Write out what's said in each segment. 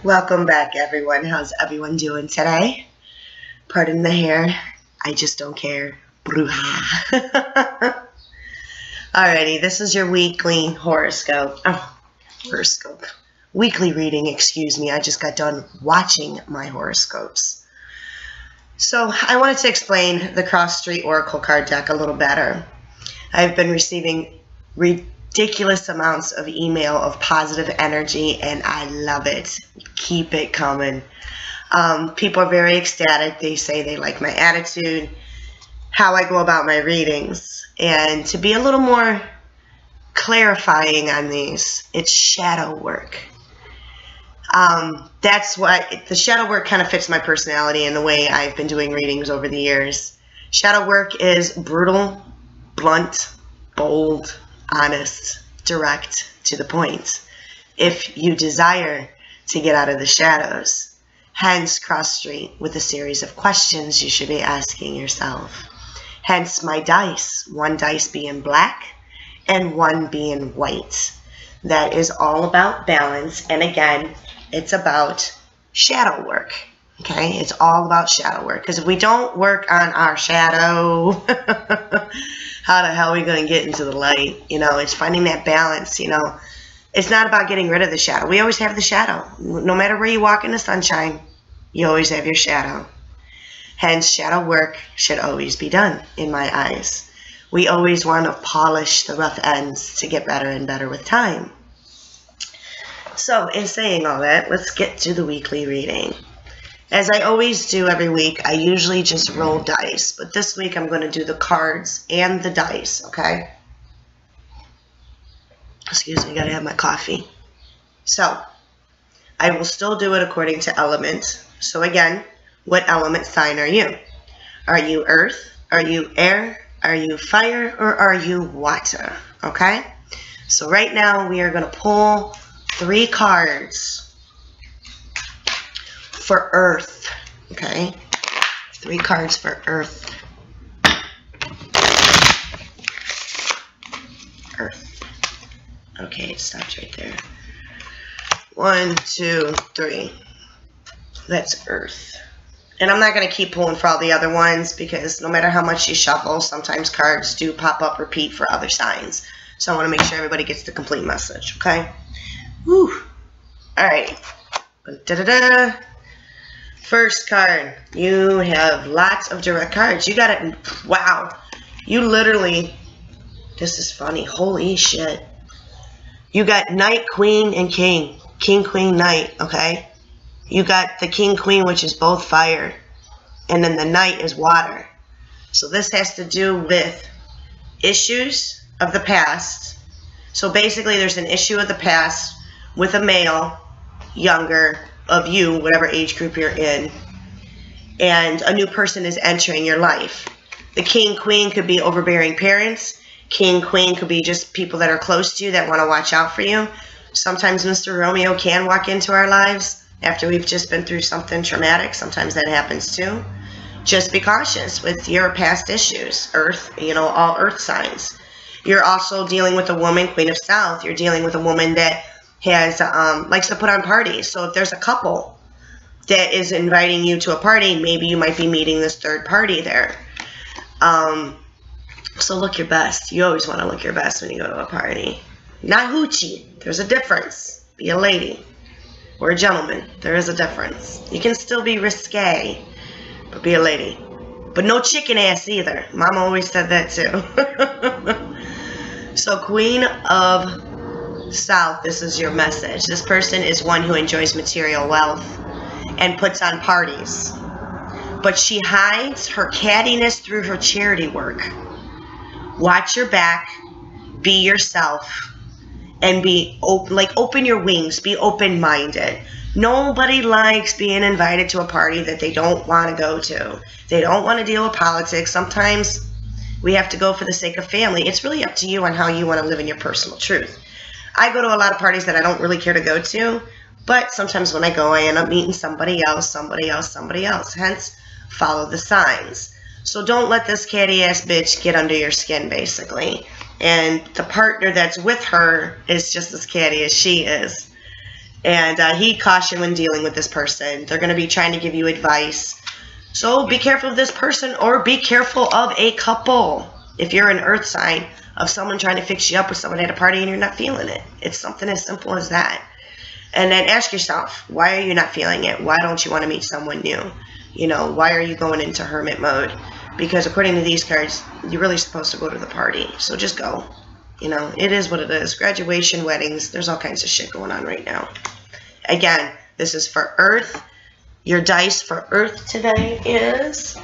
Welcome back, everyone. How's everyone doing today? Pardon the hair. I just don't care. Bruja. Alrighty, this is your weekly horoscope. Horoscope. Weekly reading, excuse me. I just got done watching my horoscopes. So I wanted to explain the Cross Street Oracle card deck a little better. I've been receiving ridiculous amounts of email of positive energy, and I love it. Keep it coming. People are very ecstatic. They say they like my attitude, how I go about my readings, and to be a little more clarifying on these, it's shadow work. That's what the shadow work kind of fits my personality and the way I've been doing readings over the years. Shadow work is brutal, blunt, bold, honest, direct, to the point. If you desire to get out of the shadows, hence Cross Street with a series of questions you should be asking yourself. Hence my dice, one dice being black and one being white. That is all about balance, and again, it's about shadow work. Okay, it's all about shadow work, because if we don't work on our shadow, how the hell are we going to get into the light? You know, it's finding that balance. You know, it's not about getting rid of the shadow. We always have the shadow. No matter where you walk in the sunshine, you always have your shadow. Hence, shadow work should always be done, in my eyes. We always want to polish the rough ends to get better and better with time. So, in saying all that, let's get to the weekly reading. As I always do every week, I usually just roll dice, but this week I'm going to do the cards and the dice, okay? Excuse me, gotta have my coffee. So, I will still do it according to element. So again, what element sign are you? Are you earth? Are you air? Are you fire? Or are you water? Okay? So right now we are going to pull 3 cards for earth. Okay? 3 cards for earth. Earth. Okay, it stops right there. 1, 2, 3. That's earth. And I'm not going to keep pulling for all the other ones, because no matter how much you shuffle, sometimes cards do pop up repeat for other signs. So I want to make sure everybody gets the complete message, okay? Whew. Alright. Da-da-da. First card. You have lots of direct cards. You got it. Wow. You literally, this is funny. Holy shit. You got Knight, Queen, and King. King, Queen, Knight, okay? You got the King, Queen, which is both fire. And then the Knight is water. So this has to do with issues of the past. So basically there's an issue of the past with a male, younger, of you, whatever age group you're in. And a new person is entering your life. The King, Queen could be overbearing parents. King, Queen could be just people that are close to you that want to watch out for you. Sometimes Mr. Romeo can walk into our lives after we've just been through something traumatic. Sometimes that happens too. Just be cautious with your past issues. Earth, you know, all earth signs. You're also dealing with a woman, Queen of South. You're dealing with a woman that has likes to put on parties. So if there's a couple that is inviting you to a party, maybe you might be meeting this third party there. So look your best. You always want to look your best when you go to a party. Not hoochie. There's a difference. Be a lady or a gentleman. There is a difference. You can still be risque, but be a lady. But no chicken ass either. Mama always said that too. So Queen of South, this is your message. This person is one who enjoys material wealth and puts on parties. But she hides her cattiness through her charity work. Watch your back. Be yourself. And be open, open your wings. Be open-minded. Nobody likes being invited to a party that they don't want to go to. They don't want to deal with politics. Sometimes we have to go for the sake of family. It's really up to you on how you want to live in your personal truth. I go to a lot of parties that I don't really care to go to, but sometimes when I go, I end up meeting somebody else, somebody else, somebody else. Hence, follow the signs. So don't let this catty-ass bitch get under your skin, basically. And the partner that's with her is just as catty as she is. And heed caution when dealing with this person. They're going to be trying to give you advice. So be careful of this person, or be careful of a couple. If you're an earth sign, of someone trying to fix you up with someone at a party and you're not feeling it. It's something as simple as that. And then ask yourself, why are you not feeling it? Why don't you want to meet someone new? You know, why are you going into hermit mode? Because according to these cards, you're really supposed to go to the party. So just go. You know, it is what it is. Graduation, weddings, there's all kinds of shit going on right now. Again, this is for Earth. Your dice for Earth today is...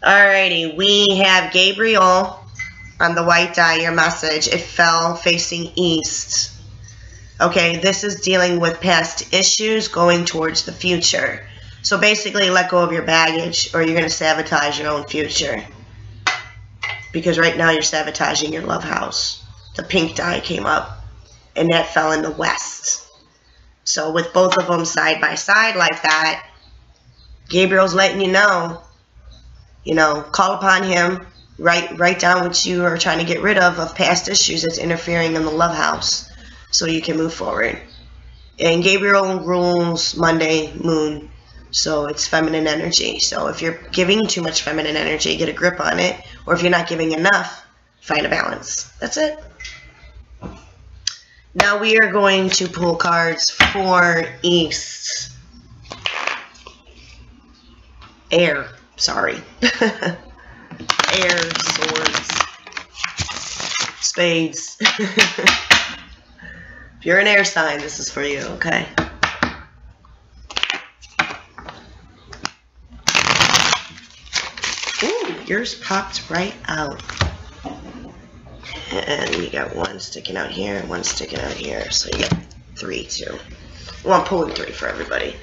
Alrighty, we have Gabriel on the white die, your message. It fell facing east. Okay, this is dealing with past issues going towards the future. So basically, let go of your baggage, or you're going to sabotage your own future. Because right now you're sabotaging your love house. The pink die came up, and that fell in the west. So with both of them side by side like that, Gabriel's letting you know, call upon him, write down what you are trying to get rid of past issues that's interfering in the love house, so you can move forward. And Gabriel rules Monday, moon, so it's feminine energy. So if you're giving too much feminine energy, get a grip on it. Or if you're not giving enough, find a balance. That's it. Now we are going to pull cards for East. Air, sorry. Air, swords, spades. If you're an air sign, this is for you, okay? Ooh, yours popped right out. And you got one sticking out here and one sticking out here. So you got 3 too. Well, I'm pulling 3 for everybody.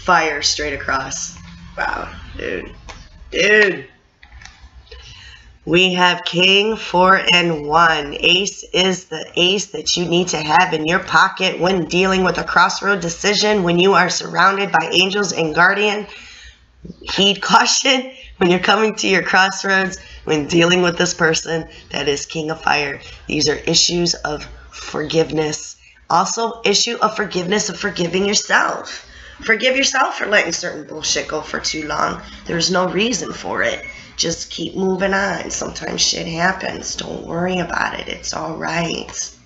Fire straight across. Wow, dude. Dude. We have King, 4 and 1. Ace is the ace that you need to have in your pocket when dealing with a crossroad decision, when you are surrounded by angels and guardian. Heed caution when you're coming to your crossroads, when dealing with this person that is King of Fire. These are issues of forgiveness. Also, issue of forgiveness of forgiving yourself. Forgive yourself for letting certain bullshit go for too long. There's no reason for it. Just keep moving on. Sometimes shit happens. Don't worry about it. It's all right.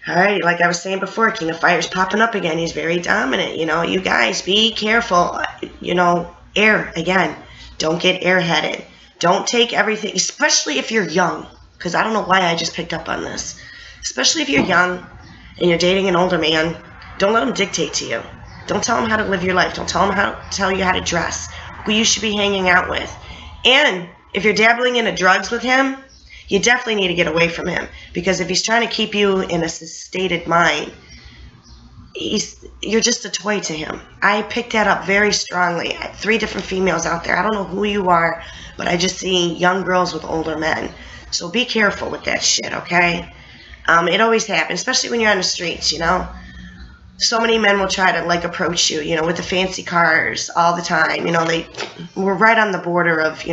Alright, like I was saying before, King of Fire is popping up again. He's very dominant. You guys, be careful. Air, again. Don't get airheaded. Don't take everything, especially if you're young. Because I don't know why I just picked up on this. Especially if you're young and you're dating an older man, don't let him dictate to you. Don't tell him how to live your life. Don't tell him tell you how to dress, who you should be hanging out with. And if you're dabbling into drugs with him, you definitely need to get away from him. Because if he's trying to keep you in a sedated mind, you're just a toy to him. I picked that up very strongly. I have 3 different females out there. I don't know who you are, but I just see young girls with older men. So be careful with that shit, okay? It always happens, especially when you're on the streets, So many men will try to, approach you, with the fancy cars all the time. We're right on the border of,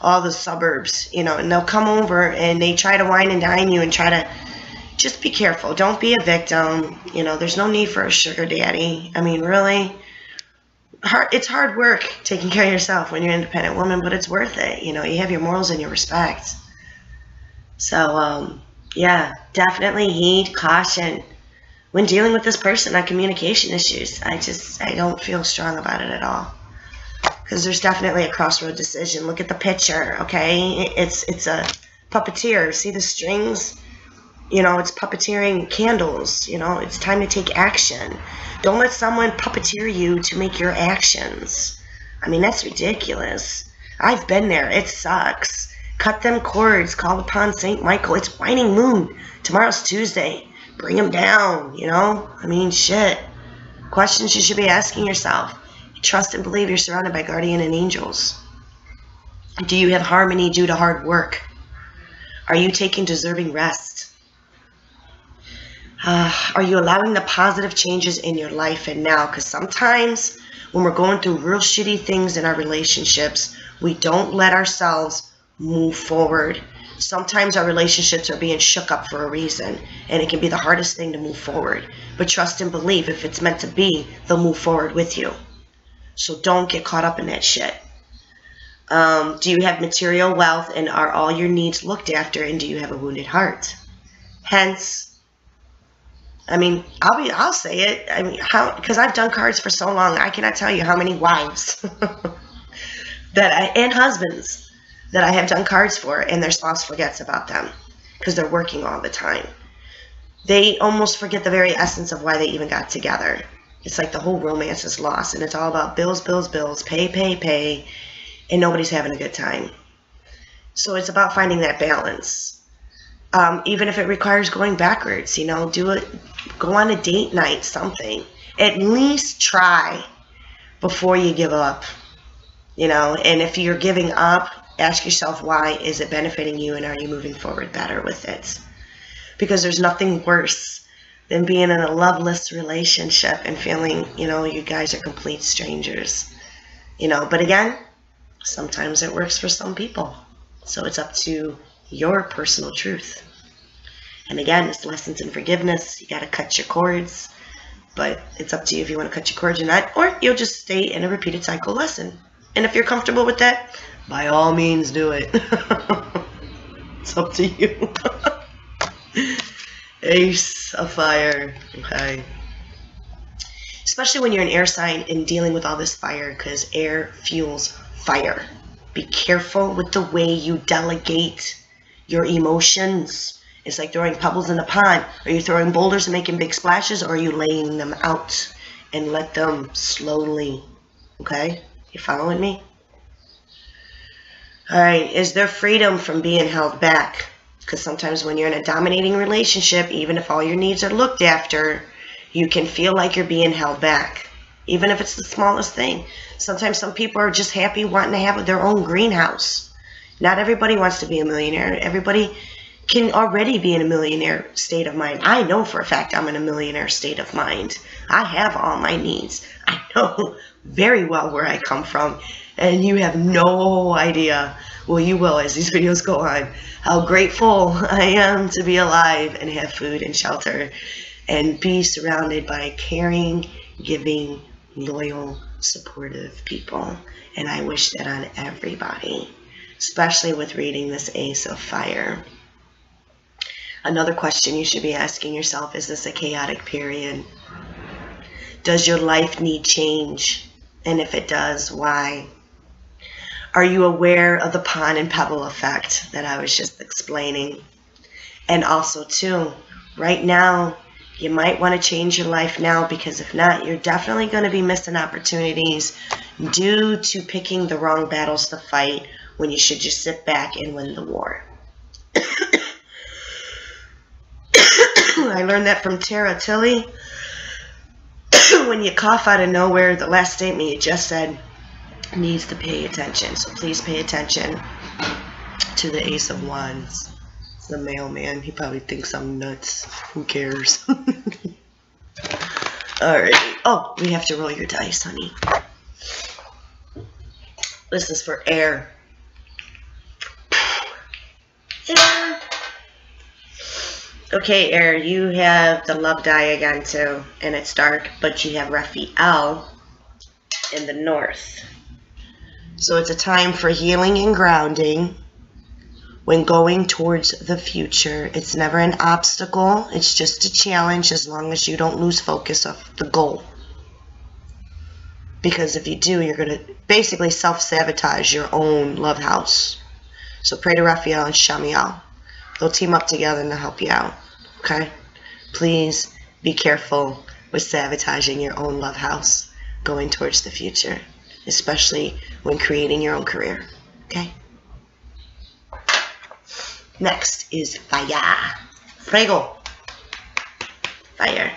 all the suburbs, and they'll come over and they try to wine and dine you and try to, just be careful. Don't be a victim. There's no need for a sugar daddy. I mean, really, it's hard work taking care of yourself when you're an independent woman, but it's worth it. You have your morals and your respect. So, yeah, definitely heed caution when dealing with this person on communication issues. I don't feel strong about it at all. Because there's definitely a crossroad decision. Look at the picture, okay? It's a puppeteer. See the strings? It's puppeteering candles. It's time to take action. Don't let someone puppeteer you to make your actions. I mean, that's ridiculous. I've been there. It sucks. Cut them cords. Call upon St. Michael. It's waning moon. Tomorrow's Tuesday. Bring them down, I mean, shit. Questions you should be asking yourself. Trust and believe you're surrounded by guardian and angels. Do you have harmony due to hard work? Are you taking deserving rest? Are you allowing the positive changes in your life and now? Because sometimes when we're going through real shitty things in our relationships, we don't let ourselves move forward. Sometimes our relationships are being shook up for a reason, and it can be the hardest thing to move forward. But trust and believe, if it's meant to be, they'll move forward with you. So don't get caught up in that shit. Do you have material wealth, and are all your needs looked after, and do you have a wounded heart? Hence, I mean, I'll say it. I mean, because I've done cards for so long, I cannot tell you how many wives and husbands that I have done cards for, and their spouse forgets about them because they're working all the time. They almost forget the very essence of why they even got together. It's like the whole romance is lost, and it's all about bills, bills, bills, pay, pay, pay, and nobody's having a good time. So it's about finding that balance. Even if it requires going backwards, you know, do it, go on a date night, something. At least try before you give up, you know, and if you're giving up, ask yourself, why is it benefiting you, and are you moving forward better with it? Because there's nothing worse than being in a loveless relationship and feeling, you know, you guys are complete strangers. You know, but again, sometimes it works for some people. So it's up to your personal truth. And again, it's lessons in forgiveness. You got to cut your cords. But it's up to you if you want to cut your cords or not. Or you'll just stay in a repeated cycle lesson. And if you're comfortable with that, by all means do it. It's up to you. Ace of Fire. Okay. Especially when you're an air sign and dealing with all this fire, because air fuels fire. Be careful with the way you delegate your emotions. It's like throwing pebbles in a pond. Are you throwing boulders and making big splashes, or are you laying them out and let them slowly? Okay? You following me? Alright, is there freedom from being held back? Because sometimes when you're in a dominating relationship, even if all your needs are looked after, you can feel like you're being held back. Even if it's the smallest thing. Sometimes some people are just happy wanting to have their own greenhouse. Not everybody wants to be a millionaire. Everybody can already be in a millionaire state of mind. I know for a fact I'm in a millionaire state of mind. I have all my needs. I know very well where I come from. And you have no idea, well, you will as these videos go on, how grateful I am to be alive and have food and shelter and be surrounded by caring, giving, loyal, supportive people. And I wish that on everybody, especially with reading this Ace of Fire. Another question you should be asking yourself, is this a chaotic period? Does your life need change? And if it does, why? Are you aware of the pond and pebble effect that I was just explaining? And also, too, right now, you might want to change your life now, because if not, you're definitely going to be missing opportunities due to picking the wrong battles to fight when you should just sit back and win the war. I learned that from Tara Tilly. When you cough out of nowhere, the last statement you just said needs to pay attention. So please pay attention to the Ace of Wands. The mailman, he probably thinks I'm nuts. Who cares? Alright. Oh, we have to roll your dice, honey. This is for air. Air. Okay, air, you have the love die again too, and it's dark, but you have Raphael in the north. So it's a time for healing and grounding when going towards the future. It's never an obstacle. It's just a challenge, as long as you don't lose focus of the goal. Because if you do, you're going to basically self-sabotage your own love house. So pray to Raphael and Shamiel. They'll team up together to help you out. Okay? Please be careful with sabotaging your own love house going towards the future, especially when creating your own career. Okay? Next is fire. Fuego. Fire.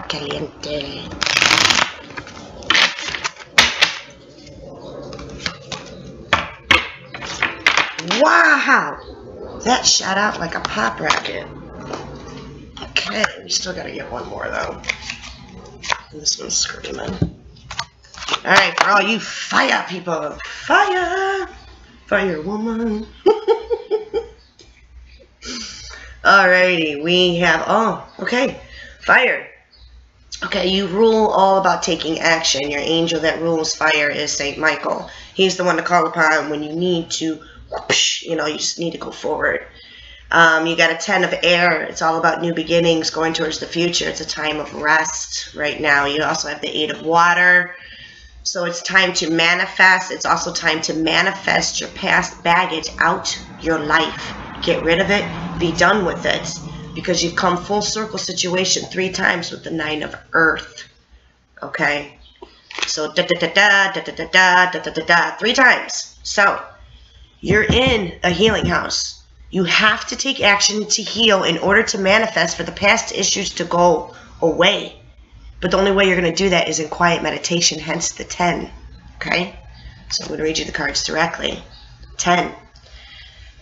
Caliente. Wow! That shot out like a pop rocket. Okay, we still gotta get one more though. This one's screaming. Alright, for all you fire people. Fire! Fire woman. Alrighty, we have, oh, okay. Fire. Okay, you rule all about taking action. Your angel that rules fire is Saint Michael. He's the one to call upon when you need to, whoosh, you know, you just need to go forward. You got a 10 of air. It's all about new beginnings, going towards the future. It's a time of rest right now. You also have the 8 of water. So it's time to manifest. It's also time to manifest your past baggage out your life. Get rid of it. Be done with it. Because you've come full circle situation 3 times with the 9 of earth. Okay? So da-da-da-da, da-da-da-da, da-da-da-da, 3 times. So you're in a healing house. You have to take action to heal in order to manifest for the past issues to go away. But the only way you're going to do that is in quiet meditation, hence the 10. Okay? So I'm going to read you the cards directly. 10.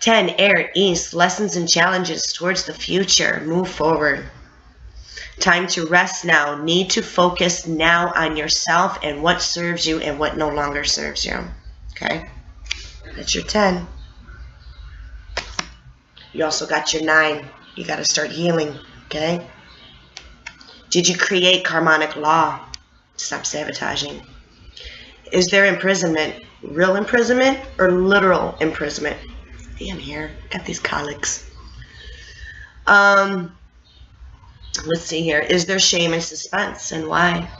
10, air, east, lessons and challenges towards the future. Move forward. Time to rest now. Need to focus now on yourself and what serves you and what no longer serves you. Okay? That's your 10. You also got your 9. You got to start healing. Okay? Did you create karmic law? Stop sabotaging. Is there imprisonment? Real imprisonment or literal imprisonment? Damn hair. Got these colics. Let's see here. Is there shame and suspense and why?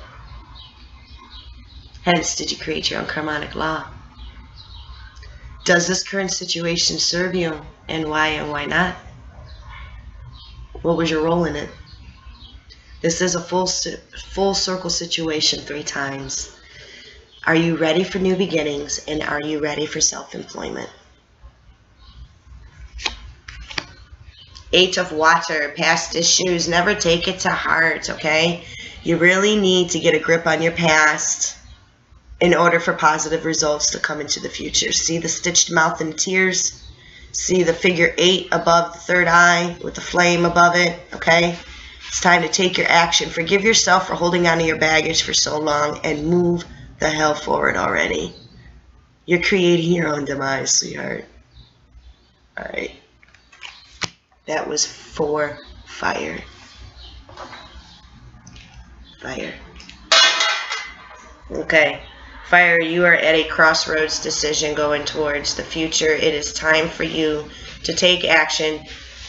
Hence, did you create your own karmic law? Does this current situation serve you and why not? What was your role in it? This is a full circle situation 3 times. Are you ready for new beginnings and are you ready for self-employment? 8 of water, past issues, never take it to heart, okay? You really need to get a grip on your past in order for positive results to come into the future. See the stitched mouth and tears? See the figure 8 above the 3rd eye with the flame above it, okay? It's time to take your action. Forgive yourself for holding on to your baggage for so long and move the hell forward already. You're creating your own demise, sweetheart. All right. That was for fire. Fire. Okay. Fire, you are at a crossroads decision going towards the future. It is time for you to take action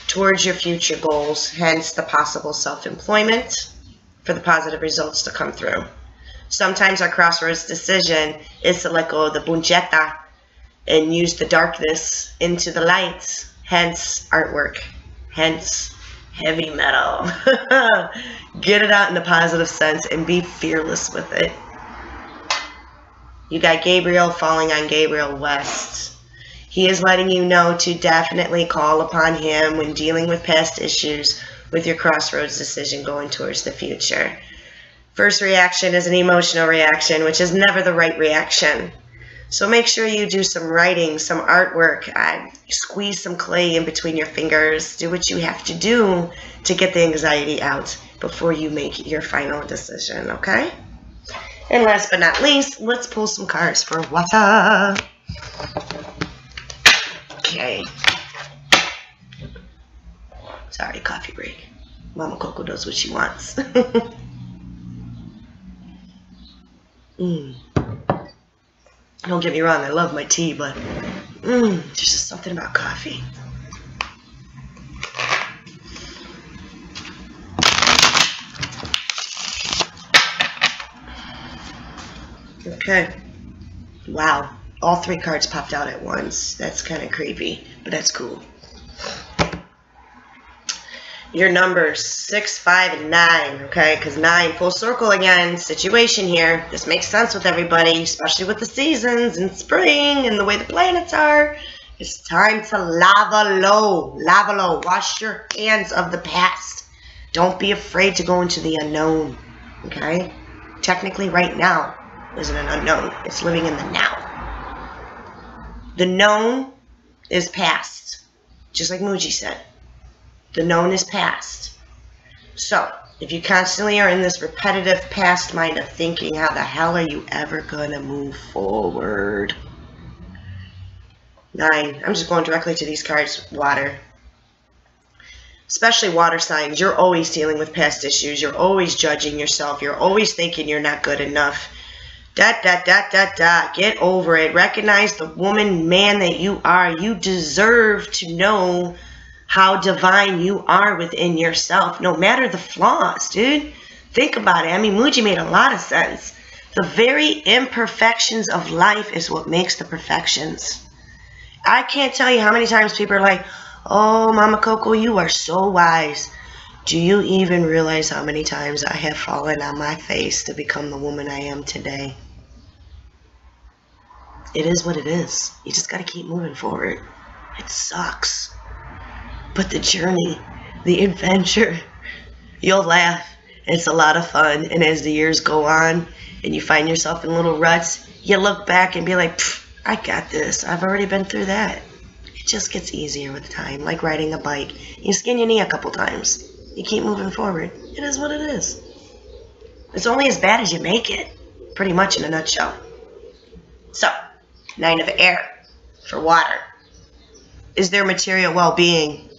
towards your future goals, hence the possible self-employment for the positive results to come through. Sometimes our crossroads decision is to let go of the buncheta and use the darkness into the light, hence artwork, hence heavy metal. Get it out in a positive sense and be fearless with it. You got Gabriel falling on Gabriel West. He is letting you know to definitely call upon him when dealing with past issues with your crossroads decision going towards the future. First reaction is an emotional reaction, which is never the right reaction. So make sure you do some writing, some artwork, squeeze some clay in between your fingers. Do what you have to do to get the anxiety out before you make your final decision, okay? And last but not least, let's pull some cards for water. Okay. Sorry, coffee break. Mama Coco does what she wants. Don't get me wrong, I love my tea, but there's just something about coffee. Okay. Wow. All 3 cards popped out at once. That's kind of creepy, but that's cool. Your numbers 6, 5, and 9, okay? Because 9, full circle again, situation here. This makes sense with everybody, especially with the seasons and spring and the way the planets are. It's time to lava low. Lava low. Wash your hands of the past. Don't be afraid to go into the unknown, okay? Technically, right now isn't an unknown. It's living in the now. The known is past, just like Muji said. The known is past. So, If you constantly are in this repetitive past mind of thinking, how the hell are you ever going to move forward? 9. I'm just going directly to these cards. Water. Especially water signs. You're always dealing with past issues. You're always judging yourself. You're always thinking you're not good enough. Get over it. Recognize the woman, man that you are. You deserve to know how divine you are within yourself, no matter the flaws, dude. Think about it. I mean, Muji made a lot of sense. The very imperfections of life is what makes the perfections. I can't tell you how many times people are like, oh, Mama Coco, you are so wise. Do you even realize how many times I have fallen on my face to become the woman I am today? It is what it is. You just got to keep moving forward. It sucks. But the journey, the adventure, you'll laugh. It's a lot of fun. And as the years go on and you find yourself in little ruts, you look back and be like, I got this. I've already been through that. It just gets easier with time, like riding a bike. You skin your knee a couple times. You keep moving forward. It is what it is. It's only as bad as you make it, pretty much in a nutshell. So, 9 of air for water. Is there material well-being?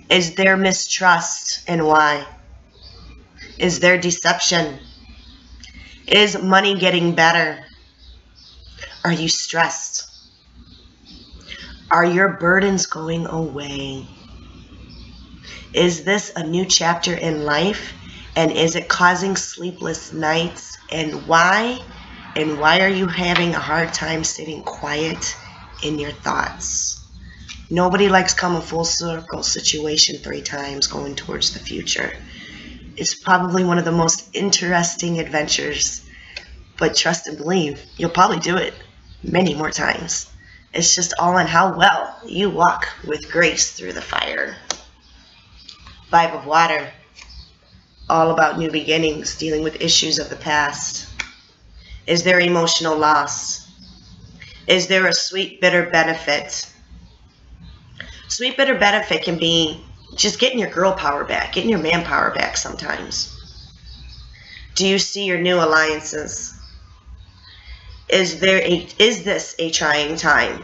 Is there mistrust, and why? Is there deception? Is money getting better? Are you stressed? Are your burdens going away? Is this a new chapter in life? And is it causing sleepless nights? And why? And why are you having a hard time sitting quiet in your thoughts? Nobody likes coming full circle situation 3 times going towards the future. It's probably one of the most interesting adventures. But trust and believe, you'll probably do it many more times. It's just all on how well you walk with grace through the fire. 5 of water. All about new beginnings, dealing with issues of the past. Is there emotional loss? Is there a sweet, bitter benefit? Sweet, bitter benefit can be just getting your girl power back, getting your man power back sometimes. Do you see your new alliances? Is this a trying time?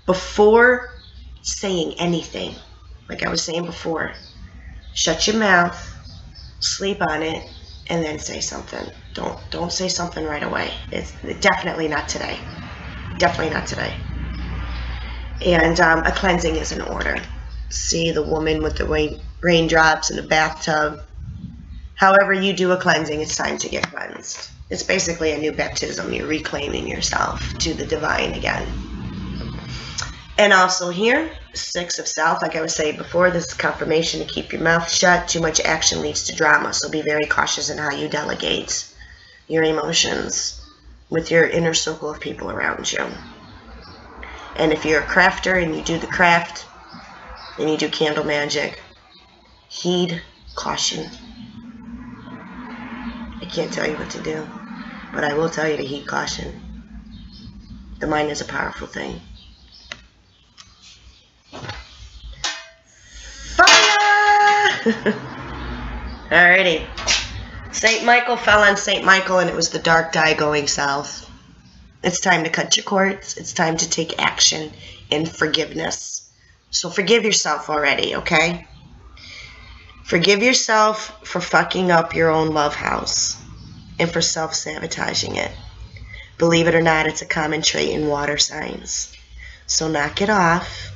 Before saying anything, like I was saying before, shut your mouth, sleep on it, and then say something. Don't say something right away. It's definitely not today. Definitely not today. And a cleansing is in order. See the woman with the raindrops in the bathtub. However you do a cleansing, it's time to get cleansed. It's basically a new baptism. You're reclaiming yourself to the divine again. And also here, 6 of South, like I was saying before, this is confirmation to keep your mouth shut. Too much action leads to drama, so be very cautious in how you delegate your emotions with your inner circle of people around you. And if you're a crafter and you do the craft and you do candle magic, heed caution. I can't tell you what to do, but I will tell you to heed caution. The mind is a powerful thing. Fire! Alrighty. St. Michael fell on St. Michael and it was the dark die going south. It's time to cut your cords. It's time to take action in forgiveness. So forgive yourself already, okay? Forgive yourself for fucking up your own love house and for self-sabotaging it. Believe it or not, it's a common trait in water signs. So knock it off.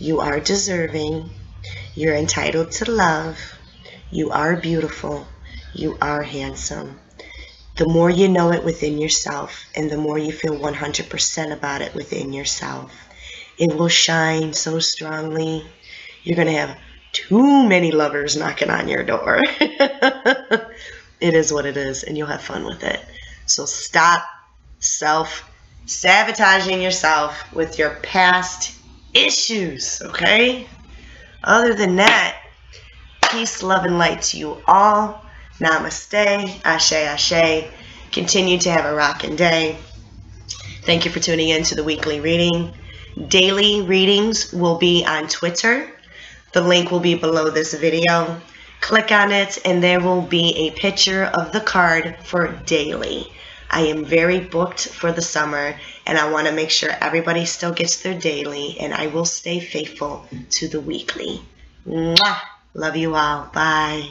You are deserving. You're entitled to love. You are beautiful. You are handsome. The more you know it within yourself and the more you feel 100% about it within yourself, it will shine so strongly. You're going to have too many lovers knocking on your door. It is what it is, and you'll have fun with it. So stop self-sabotaging yourself with your past issues, okay? Other than that, peace, love, and light to you all. Namaste, ashe, ashe. Continue to have a rockin' day. Thank you for tuning in to the weekly reading. Daily readings will be on Twitter. The link will be below this video. Click on it and there will be a picture of the card for daily. I am very booked for the summer and I want to make sure everybody still gets their daily, and I will stay faithful to the weekly. Mwah! Love you all. Bye.